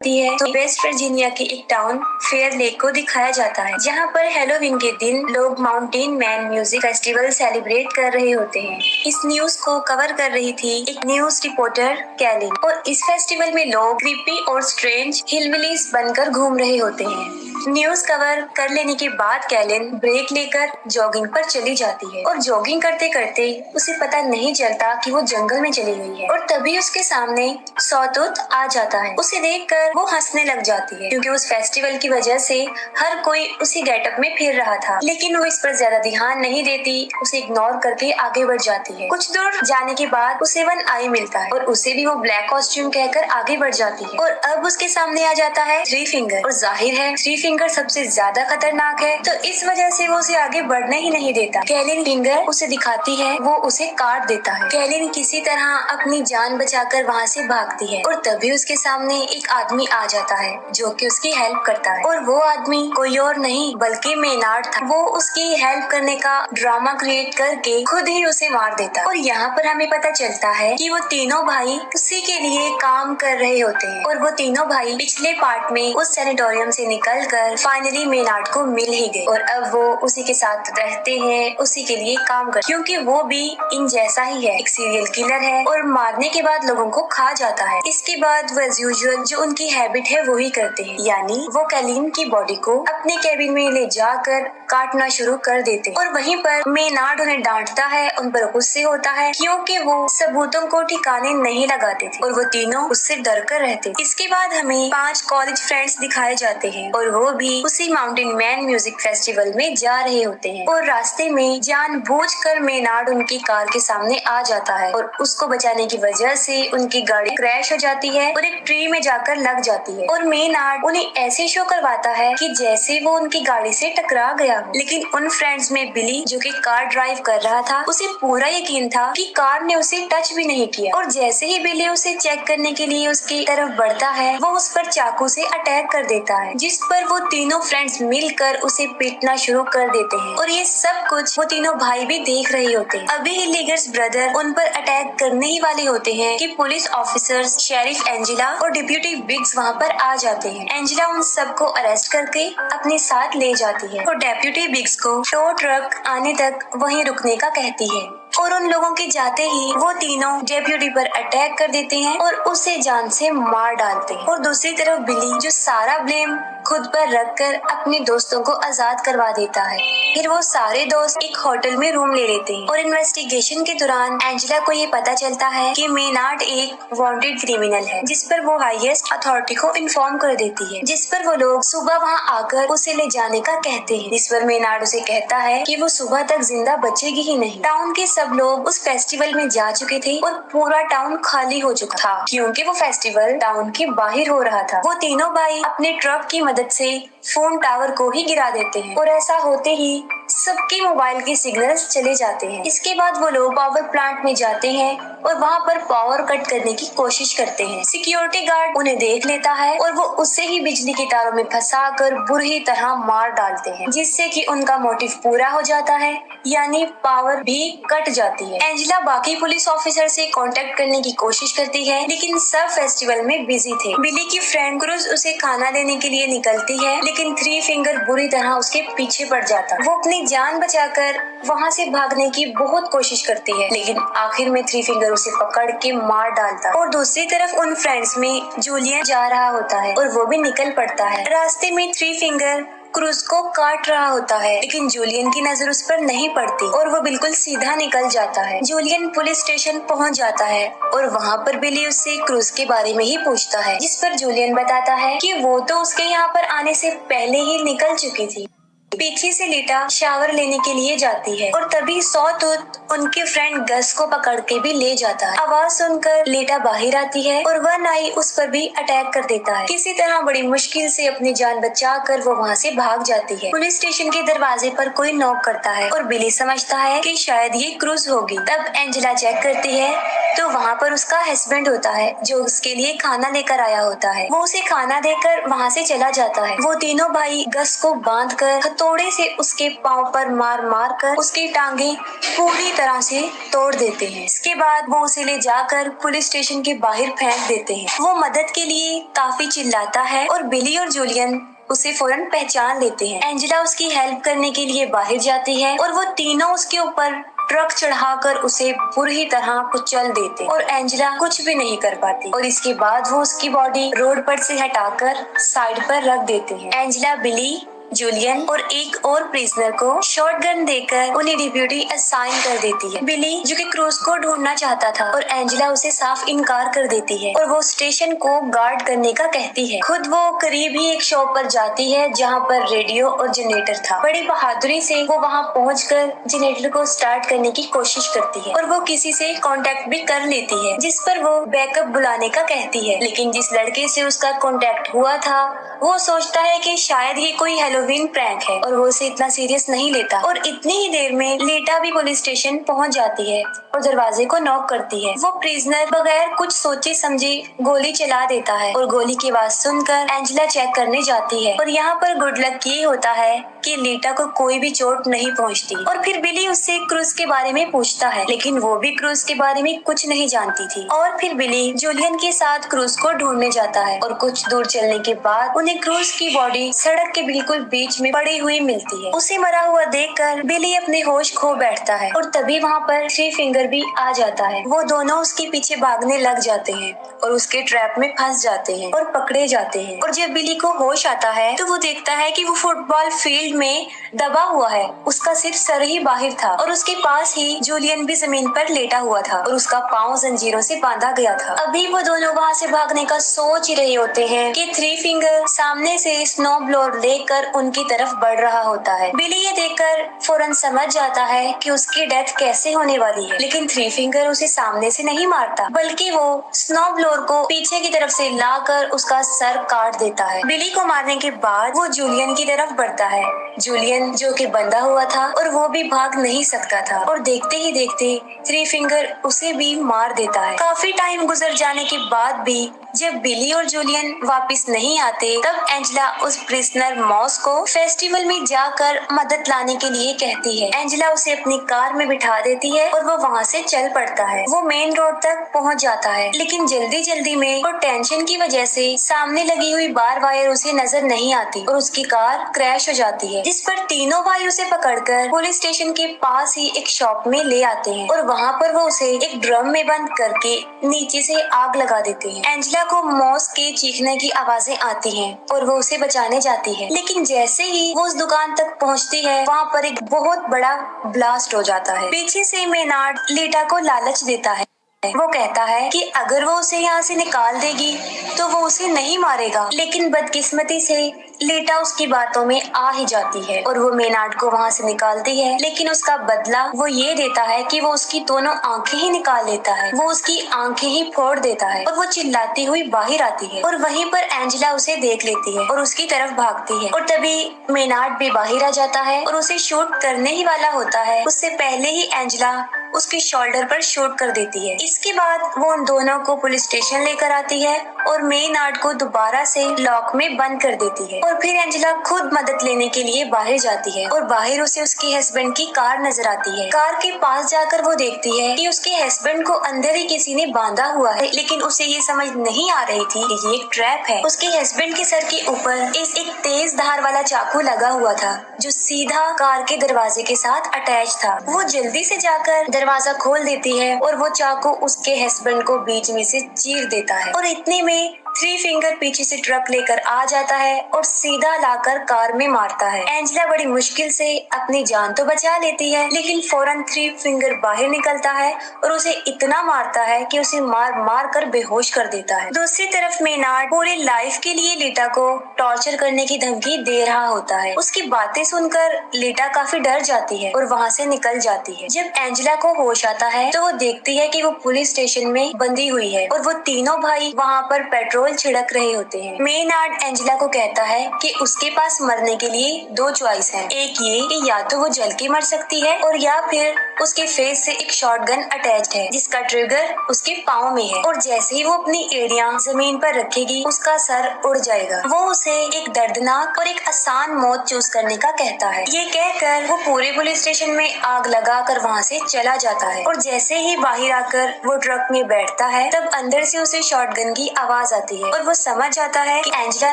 है तो West Virginia के एक टाउन फेयर लेक को दिखाया जाता है, जहाँ पर हैलोवीन के दिन लोग mountain man music festival celebrate कर रहे होते हैं। इस न्यूज को कवर कर रही थी एक न्यूज रिपोर्टर कैलिन, और इस फेस्टिवल में लोग क्रीपी और स्ट्रेंज हिलबिलीज बनकर घूम रहे होते हैं। न्यूज कवर कर लेने के बाद कैलिन ब्रेक लेकर जॉगिंग पर चली जाती है, और जॉगिंग करते करते उसे पता नहीं चलता कि वो जंगल में चली गई है। और तभी उसके सामने सॉटूथ आ जाता है। उसे देखकर वो हंसने लग जाती है, क्योंकि उस फेस्टिवल की वजह से हर कोई उसी गेटअप में फिर रहा था। लेकिन वो इस पर ज्यादा ध्यान नहीं देती, उसे इग्नोर करके आगे बढ़ जाती है। कुछ दूर जाने के बाद उसे वन आई मिलता है, और उसे भी वो ब्लैक कॉस्ट्यूम कहकर आगे बढ़ जाती है। और अब उसके सामने आ जाता है थ्री फिंगर, और जाहिर है थ्री फिंगर सबसे ज्यादा खतरनाक है, तो इस वजह से वो उसे आगे बढ़ने ही नहीं देता। कैलिन फिंगर उसे दिखाती है, वो उसे काट देता है। कैलिन किसी तरह अपनी जान बचाकर वहाँ से भागती है, और तभी उसके सामने एक आदमी आ जाता है जो कि उसकी हेल्प करता है। और वो आदमी कोई और नहीं बल्कि मेनार्ड था। वो उसकी हेल्प करने का ड्रामा क्रिएट करके खुद ही उसे मार देता है। और यहाँ पर हमें पता चलता है कि वो तीनों भाई उसी के लिए काम कर रहे होते हैं, और वो तीनों भाई पिछले पार्ट में उस सैनिटोरियम से निकलकर फाइनली मेनार्ड को मिल ही गए, और अब वो उसी के साथ रहते हैं, उसी के लिए काम कर, क्योंकि वो भी इन जैसा ही है, एक सीरियल किलर है और मारने के बाद लोगों को खा जाता है। इसके बाद वो एज यूजुअल जो उनकी हैबिट है वो ही करते हैं, यानी वो कैलिन की बॉडी को अपने कैबिन में ले जाकर काटना शुरू कर देते हैं। और वहीं पर मेनार्ड उन्हें डांटता है, उन पर गुस्से होता है, क्योंकि वो सबूतों को ठिकाने नहीं लगाते थे, और वो तीनों उससे डर कर रहते। इसके बाद हमें 5 कॉलेज फ्रेंड्स दिखाए जाते हैं, और वो भी उसी माउंटेन मैन म्यूजिक फेस्टिवल में जा रहे होते हैं। और रास्ते में जानबूझकर मेनार्ड उनकी कार के सामने आ जाता है, और उसको बचाने की वजह से उनकी गाड़ी क्रैश हो जाती है और एक ट्री में जाकर लग जाती है। और मेनार्ड उन्हें ऐसे शो करवाता है कि जैसे वो उनकी गाड़ी से टकरा गया हो। लेकिन उन फ्रेंड्स में बिली जो कि कार ड्राइव कर रहा था, उसे पूरा यकीन था कि कार ने उसे टच भी नहीं किया, और जैसे ही बिली उसे चेक करने के लिए उसकी तरफ बढ़ता है, वो उस पर चाकू से अटैक कर देता है, जिस पर वो तीनों फ्रेंड्स मिलकर उसे पीटना शुरू कर देते हैं। और ये सब कुछ वो तीनों भाई भी देख रहे होते हैं। अभी हिलिगर्स ब्रदर उन पर अटैक करने ही वाले होते हैं कि पुलिस ऑफिसर्स, शेरिफ एंजेला और डिप्यूटी बिग्स वहाँ पर आ जाते हैं। एंजेला उन सबको अरेस्ट करके अपने साथ ले जाती है, और डेप्यूटी बिग्स को टो ट्रक आने तक वहीं रुकने का कहती है। और उन लोगों के जाते ही वो तीनों डेप्यूटी पर अटैक कर देते हैं और उसे जान से मार डालते हैं। और दूसरी तरफ बिली जो सारा ब्लेम खुद पर रखकर अपने दोस्तों को आजाद करवा देता है। फिर वो सारे दोस्त एक होटल में रूम ले लेते हैं, और इन्वेस्टिगेशन के दौरान एंजेला को ये पता चलता है कि मेनार्ड एक वांटेड क्रिमिनल है, जिस पर वो हाईएस्ट अथॉरिटी को इन्फॉर्म कर देती है, जिस पर वो लोग सुबह वहाँ आकर उसे ले जाने का कहते हैं। जिस पर मेनार्ड उसे कहता है कि वो सुबह तक जिंदा बचेगी ही नहीं। टाउन के सब लोग उस फेस्टिवल में जा चुके थे, और पूरा टाउन खाली हो चुका था, क्योंकि वो फेस्टिवल टाउन के बाहर हो रहा था। वो तीनों भाई अपने ट्रक की मदद से फोन टावर को ही गिरा देते हैं, और ऐसा होते ही सबके मोबाइल के सिग्नल्स चले जाते हैं। इसके बाद वो लोग पावर प्लांट में जाते हैं और वहाँ पर पावर कट करने की कोशिश करते हैं। सिक्योरिटी गार्ड उन्हें देख लेता है, और वो उसे ही बिजली के तारों में फंसाकर बुरी तरह मार डालते हैं, जिससे कि उनका मोटिव पूरा हो जाता है, यानी पावर भी कट जाती है। एंजेला बाकी पुलिस ऑफिसर से कांटेक्ट करने की कोशिश करती है, लेकिन सब फेस्टिवल में बिजी थे। बिली की फ्रेंड क्रूज उसे खाना देने के लिए निकलती है, लेकिन थ्री फिंगर बुरी तरह उसके पीछे पड़ जाता है। वो अपनी जान बचाकर वहाँ से भागने की बहुत कोशिश करती है, लेकिन आखिर में थ्री फिंगर उसे पकड़ के मार डालता है। और दूसरी तरफ उन फ्रेंड्स में जूलियन जा रहा होता है, और वो भी निकल पड़ता है। रास्ते में थ्री फिंगर क्रूज को काट रहा होता है, लेकिन जूलियन की नजर उस पर नहीं पड़ती, और वो बिल्कुल सीधा निकल जाता है। जूलियन पुलिस स्टेशन पहुंच जाता है, और वहाँ पर बिली उससे क्रूज के बारे में ही पूछता है, जिस पर जूलियन बताता है कि वो तो उसके यहाँ पर आने से पहले ही निकल चुकी थी। पीछे से लीटा शावर लेने के लिए जाती है, और तभी सॉटूथ उनके फ्रेंड गस को पकड़ के भी ले जाता है। आवाज सुनकर लीटा बाहर आती है, और वन आई उस पर भी अटैक कर देता है। किसी तरह बड़ी मुश्किल से अपनी जान बचाकर वो वहाँ से भाग जाती है। पुलिस स्टेशन के दरवाजे पर कोई नॉक करता है, और बिली समझता है कि शायद ये क्रूज होगी। तब एंजेला चेक करती है तो वहाँ पर उसका हस्बैंड होता है, जो उसके लिए खाना लेकर आया होता है। वो उसे खाना देकर वहाँ से चला जाता है। वो तीनों भाई गस को बांध कर हथौड़े से उसके पाँव पर मार मार कर उसकी टांगे पूरी तरह से तोड़ देते हैं। इसके बाद वो उसे ले जाकर पुलिस स्टेशन के बाहर फेंक देते हैं। वो मदद के लिए काफी चिल्लाता है और बिली और जूलियन उसे फौरन पहचान लेते हैं। एंजेला उसकी हेल्प करने के लिए बाहर जाती है और वो तीनों उसके ऊपर ट्रक चढ़ाकर उसे बुरी तरह कुचल देते और एंजेला कुछ भी नहीं कर पाती और इसके बाद वो उसकी बॉडी रोड पर से हटाकर साइड पर रख देते हैं। एंजेला बिली, जूलियन और एक और प्रिजनर को शॉटगन देकर उन्हें डिप्यूटी असाइन कर देती है। बिली जो कि क्रूज को ढूंढना चाहता था और एंजेला उसे साफ इनकार कर देती है और वो स्टेशन को गार्ड करने का कहती है। खुद वो करीब ही एक शॉप पर जाती है जहाँ पर रेडियो और जनरेटर था। बड़ी बहादुरी से वो वहाँ पहुँचकर जनरेटर को स्टार्ट करने की कोशिश करती है और वो किसी से कांटेक्ट भी कर लेती है जिस पर वो बैकअप बुलाने का कहती है। लेकिन जिस लड़के से उसका कांटेक्ट हुआ था वो सोचता है कि शायद ये कोई हेलोवीन प्रैंक है और वो उसे इतना सीरियस नहीं लेता और इतनी ही देर में लीटा भी पुलिस स्टेशन पहुंच जाती है और दरवाजे को नॉक करती है। वो प्रिजनर बगैर कुछ सोचे समझे गोली चला देता है और गोली की आवाज सुनकर एंजेला चेक करने जाती है और यहाँ पर गुड लक ये होता है कि लीटा को कोई भी चोट नहीं पहुँचती। और फिर बिली उससे क्रूज के बारे में पूछता है लेकिन वो भी क्रूज के बारे में कुछ नहीं जानती थी। और फिर बिली जूलियन के साथ क्रूज को ढूंढने जाता है और कुछ दूर चलने के बाद उन्हें क्रूज की बॉडी सड़क के बिल्कुल बीच में पड़ी हुई मिलती है। उसे मरा हुआ देखकर बिली अपने होश खो बैठता है और तभी वहाँ पर थ्री फिंगर भी आ जाता है। वो दोनों उसके पीछे भागने लग जाते हैं और उसके ट्रैप में फंस जाते हैं और पकड़े जाते हैं। और जब बिली को होश आता है तो वो देखता है कि वो फुटबॉल फील्ड में दबा हुआ है। उसका सिर्फ सर ही बाहर था और उसके पास ही जूलियन भी जमीन पर लेटा हुआ था और उसका पाँव जंजीरों से बांधा गया था। अभी वो दोनों वहाँ से भागने का सोच ही रहे होते हैं कि थ्री फिंगर सामने से स्नो ब्लोअर लेकर उनकी तरफ बढ़ रहा होता है। बिली ये देखकर फौरन समझ जाता है कि उसकी डेथ कैसे होने वाली है, लेकिन थ्री फिंगर उसे सामने से नहीं मारता बल्कि वो स्नो ब्लोअर को पीछे की तरफ से लाकर उसका सर काट देता है। बिली को मारने के बाद वो जूलियन की तरफ बढ़ता है। जूलियन जो कि बंधा हुआ था और वो भी भाग नहीं सकता था और देखते ही देखते थ्री फिंगर उसे भी मार देता है। काफी टाइम गुजर जाने के बाद भी जब बिली और जूलियन वापस नहीं आते तब एंजेला उस प्रिजनर मॉस को फेस्टिवल में जाकर मदद लाने के लिए कहती है। एंजेला उसे अपनी कार में बिठा देती है और वो वहाँ से चल पड़ता है। वो मेन रोड तक पहुँच जाता है लेकिन जल्दी जल्दी में और टेंशन की वजह से सामने लगी हुई बार वायर उसे नजर नहीं आती और उसकी कार क्रैश हो जाती है, जिस पर तीनों भाई उसे पकड़कर पुलिस स्टेशन के पास ही एक शॉप में ले आते हैं और वहाँ पर वो उसे एक ड्रम में बंद करके नीचे से आग लगा देते हैं। एंजेला को मॉस के चीखने की आवाजें आती हैं और वो उसे बचाने जाती है, लेकिन जैसे ही वो उस दुकान तक पहुंचती है वहाँ पर एक बहुत बड़ा ब्लास्ट हो जाता है। पीछे से मेनार्ड लीटा को लालच देता है। वो कहता है कि अगर वो उसे यहाँ से निकाल देगी तो वो उसे नहीं मारेगा, लेकिन बदकिस्मती से लीटा उसकी बातों में आ ही जाती है और वो मेनार्ड को वहाँ से निकालती है, लेकिन उसका बदला वो ये देता है कि वो उसकी दोनों आंखें ही निकाल लेता है। वो उसकी आंखें ही फोड़ देता है और वो चिल्लाती हुई बाहर आती है और वहीं पर एंजेला उसे देख लेती है और उसकी तरफ भागती है और तभी मेनार्ड भी बाहर आ जाता है और उसे शूट करने ही वाला होता है। उससे पहले ही एंजेला उसके शोल्डर पर शूट कर देती है। इसके बाद वो उन दोनों को पुलिस स्टेशन लेकर आती है और मेनार्ड को दोबारा से लॉक में बंद कर देती है और फिर एंजेला खुद मदद लेने के लिए बाहर जाती है और बाहर उसे उसके हस्बैंड की कार नजर आती है। कार के पास जाकर वो देखती है कि उसके हस्बैंड को अंदर ही किसी ने बांधा हुआ है, लेकिन उसे ये समझ नहीं आ रही थी कि ये एक ट्रैप है। उसके हस्बैंड के सर के ऊपर एक तेज धार वाला चाकू लगा हुआ था जो सीधा कार के दरवाजे के साथ अटैच था। वो जल्दी से जाकर दरवाजा खोल देती है और वो चाकू उसके हस्बैंड को बीच में से चीर देता है और इतने में थ्री फिंगर पीछे से ट्रक लेकर आ जाता है और सीधा लाकर कार में मारता है। एंजेला बड़ी मुश्किल से अपनी जान तो बचा लेती है, लेकिन फौरन थ्री फिंगर बाहर निकलता है और उसे इतना मारता है कि उसे मार मार कर बेहोश कर देता है। दूसरी तरफ मेनार्ड पूरी लाइफ के लिए लीटा को टॉर्चर करने की धमकी दे रहा होता है। उसकी बातें सुनकर लीटा काफी डर जाती है और वहाँ से निकल जाती है। जब एंजेला को होश आता है तो वो देखती है कि वो पुलिस स्टेशन में बंधी हुई है और वो तीनों भाई वहाँ पर पेट्रोल छिड़क रहे होते हैं। मेनार्ड एंजेला को कहता है कि उसके पास मरने के लिए दो चॉइस हैं। एक ये कि या तो वो जल के मर सकती है और या फिर उसके फेस से एक शॉटगन अटैच्ड है जिसका ट्रिगर उसके पाँव में है और जैसे ही वो अपनी एड़ियां जमीन पर रखेगी उसका सर उड़ जाएगा। वो उसे एक दर्दनाक और एक आसान मौत चूज करने का कहता है। ये कहकर वो पूरे पुलिस स्टेशन में आग लगाकर वहाँ से चला जाता है और जैसे ही बाहर आकर वो ट्रक में बैठता है तब अंदर से उसे शॉटगन की आवाज आती है और वो समझ जाता है कि एंजेला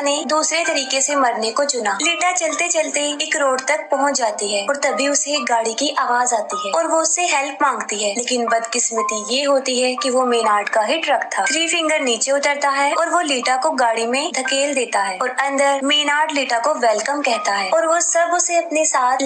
ने दूसरे तरीके से मरने को चुना। लीटा चलते चलते एक रोड तक पहुँच जाती है और तभी उसे एक गाड़ी की आवाज आती है और वो उससे हेल्प मांगती है, लेकिन बदकिस्मती ये होती है कि वो मेनार्ड का ही ट्रक था। थ्री फिंगर नीचे उतरता है और वो लीटा को गाड़ी में धकेल देता है और अंदर मेनार्ड लीटा को वेलकम कहता है और वो सब उसे अपने साथ